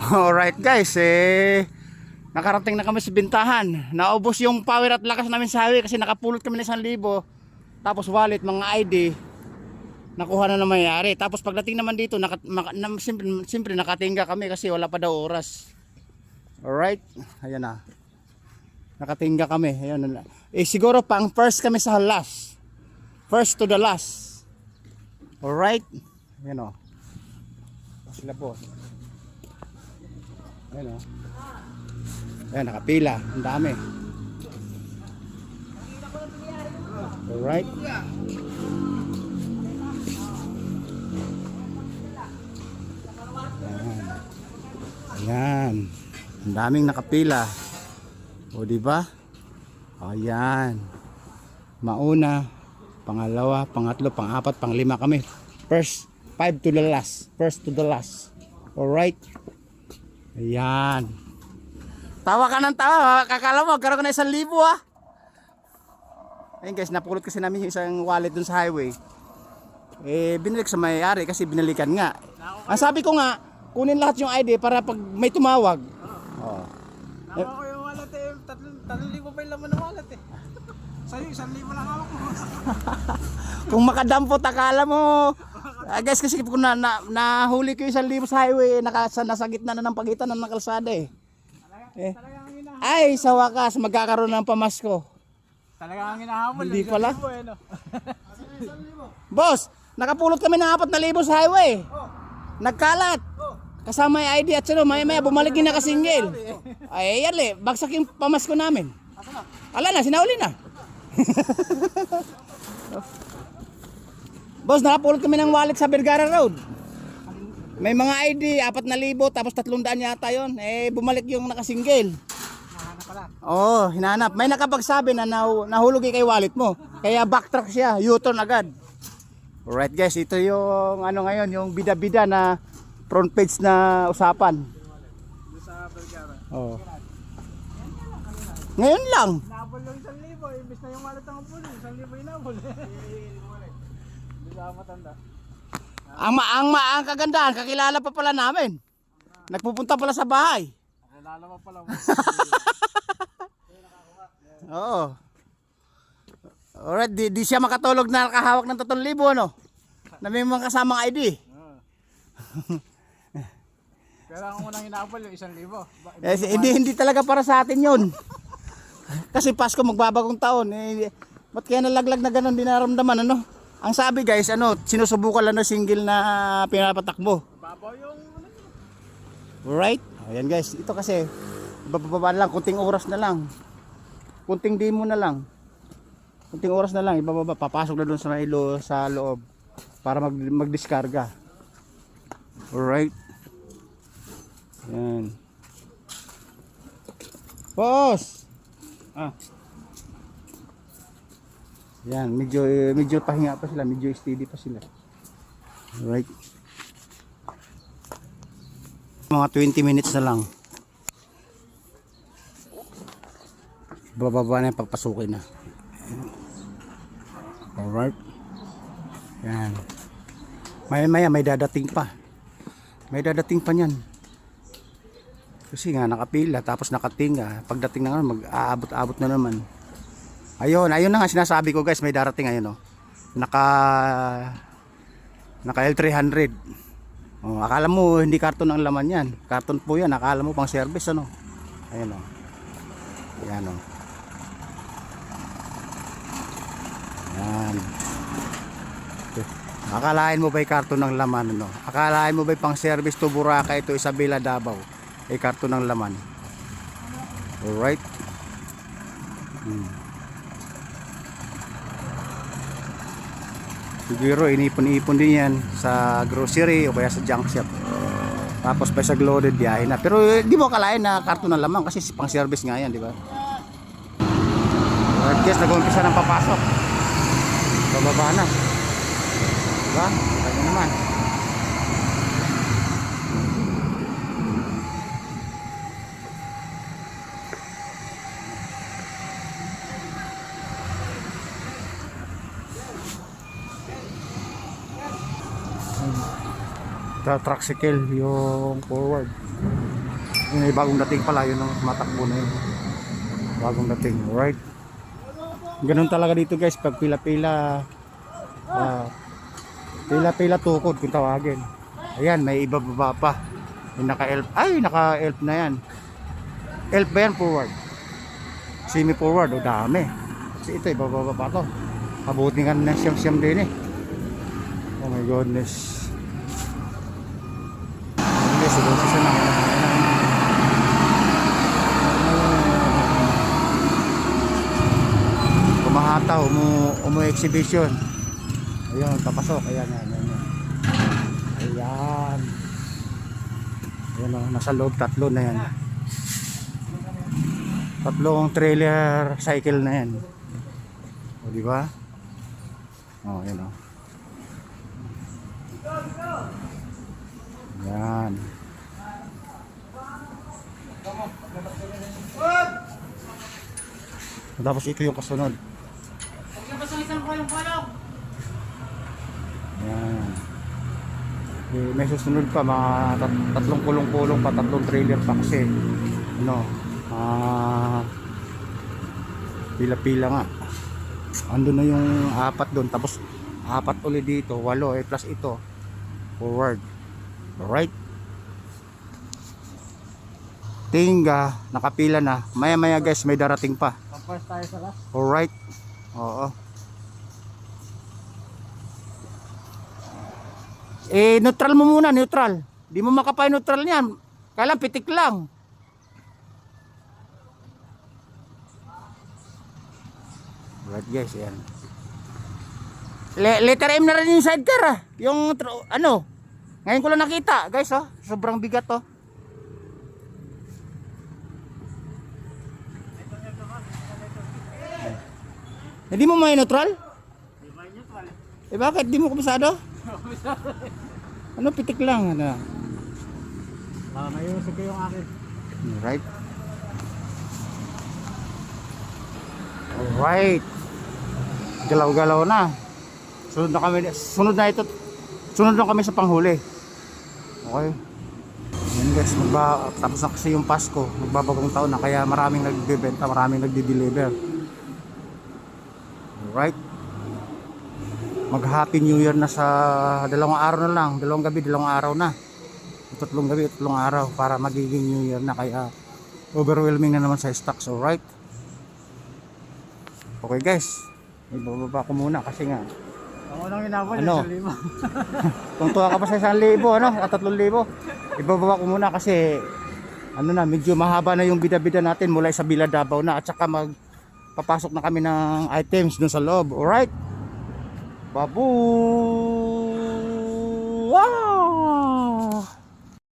Alright guys, nakarating na kami sa bintahan. Naubos yung power at lakas namin sa highway kasi nakapulot kami ng 1,000. Tapos wallet, mga ID, nakuha na mayari. Tapos pagdating naman dito, siyempre nakatingga kami kasi wala pa daw oras. Alright, ayan na. Nakatingga kami. Ayan. Siguro pang first kami sa last. First to the last. Alright, ayan o. Sila po. Ayan o. Ayan, nakapila. Ang dami. Alright. Ayan. Ang daming nakapila. O diba? Ayan. Mauna, pangalawa, pangatlo, pangapat, panglima kami. First, 5 to the last. First to the last. Alright. Ayan. Tawa ka ng tawa. Kakala mo, magkaroon ka na 1,000 ah. Ayun guys, napulot kasi namin yung isang wallet dun sa highway. Binalik sa may-ari kasi binalikan nga. Ang sabi ko nga, kunin lahat yung ID para pag may tumawag. Oh. Nakuha ko yung wallet eh. 3,000 pa yung laman ng wallet eh. Sa'yo, 1,000 lang ako. Kung makadampot, akala mo. Guys, kasi kung nahuli ko yung 1,000 sa highway, nasa gitna na ng pagitan ng kalsada eh. Talagang hinahabol. Ay, sa wakas, magkakaroon ng pamasko. Talagang hinahabol. Hindi pala. 1,000 no? Boss, nakapulot kami ng 4,000 sa highway. Nagkalat. Kasama yung ID at sino, maya bumalik din na kasingil. Ay, yan bagsak yung pamasko namin. Ala na, sinauli na. Boss, nakapulot kami ng wallet sa Vergara Road. May mga ID, 4,000, tapos 300 yata yun. Bumalik yung nakasinggil. Nahanap pala. Oo, hinanap. May nakapagsabi na nahulog kay wallet mo. Kaya backtrack siya, U-turn agad. Alright guys, ito yung ngayon, yung bida-bida na front page na usapan. Doon sa Vergara. Oo. Ngayon lang. Nahabol yung 1,000. Imbis na yung wallet ang pulo. 1,000 inabol. Hindi sa matanda. Ang kagandahan, kakilala pa pala namin. Nagpupunta pala sa bahay. Nalalaman pala mo. Oo. Alright, di siya makatulog na nakahawak ng 3,000 ano? Na may mga kasamang ID. Pero ang unang hinabol yung 1,000. Hindi talaga para sa atin yun. Kasi Pasko magbabagong taon. Ba't kaya nalaglag na gano'n, di naramdaman ano? Ang sabi guys, sinusubukan lang ng single na pinapatakbo. Babaw yung Alright? Ayan guys, ito kasi bababa lang, kunting oras na lang. Kunting demo na lang. Kunting oras na lang, ibababa, papasok na doon sa loob para magdiskarga. Alright? Ayan. Boss! Yan, medyo pahinga pa sila, medyo steady pa sila. Alright. Mga 20 minutes na lang. Bababa na yung pagpasukin na. Alright. Yan. Maya may dadating pa. May dadating pa niyan. Kasi nga nakapila tapos nakatinga. Pagdating na nga mag-aabot-abot na naman. Ayun na nga sinasabi ko guys, may darating ayun Naka L300. Akala mo hindi karton ang laman yan. Karton po yan, akala mo pang service ano. Ayun Ayan Yan. Akalain mo ba'y karton ng laman ano? Akalain mo ba'y pang service to Boracay ito Isabela Davao? Ay karton ng laman. Alright. Siguro inipon-ipon din yan sa grocery o kaya sa junk shop. Tapos pa sa loaded biyahe na. Pero di mo akalain na karton ng laman kasi pang service nga yan, di ba? Alright guys, nag-umpisa ng papasok. Bababa na. Diba? Kaya naman. sa tricycle yung forward. Yung may bagong dating pala, yun ang matakbo na yun. Bagong dating, alright. Ganun talaga dito guys, pag pila-pila, pila-pila tukod kung tawagin. Ayan, may ibababa pa. Yung naka-elf, ay naka-elf na yan. Elf ba yan, forward? Semi-forward, o dami. Kasi ito, ibababa pa to. Mabuti nga na siyam-siyam din eh. Oh my goodness. Okay, siguro isa na. Kumahataw, umu-exhibition. Ayun, papasok. Ayan, ayan. Ayan. Ayan o, nasa loob, tatlo na yan. Tatlong trailer cycle na yan. O, di ba? O, ayan o. Ayan. Tapos ito yung kasunod. Ayan. May susunod pa, mga tatlong kulong-kulong pa, tatlong trailer pa kasi ano, pila-pila nga. Ando na yung apat doon, tapos apat ulit dito, 8 plus ito forward. Alright, Tinga, nakapila na. Maya-maya guys, may darating pa. Papas tayo sa last. Alright. Oo. Neutral mo muna, neutral. Di mo makapay-neutral niyan. Kailan pitik lang. Alright guys, yan. Letter M na rin yung sidecar ah. Yung ano. Ngayon ko lang nakita, guys oh. Sobrang bigat oh. Hindi mo may neutral? Di ba neutral? Eh bakit di mo kabisado? Ano pitik lang ano. Nayusog ko yung akin. Right. Alright. Galaw-galaw na. Sunod na kami. Sunod na ito. Sunod na kami sa panghuli. Okay. Yan guys, tapos na kasi yung Pasko. Magbabagong taon na kaya maraming nagbebenta, maraming nagdi-deliver. Alright. Mag-happy New Year na sa 2 araw na lang. 2 gabi, 2 araw na. 3 gabi, 3 araw para magiging New Year na kaya overwhelming na naman sa stocks. Alright. Okay guys, ibababa ko muna kasi nga Ang unang inabot ano? yung 1,000. Kung tuwa ka pa sa 1,000 ano, at 3,000 ibababa ko muna kasi ano na, medyo mahaba na yung bida-bida natin mula sa Bila Davao na at saka papasok na kami ng items dun sa loob. Alright, babu.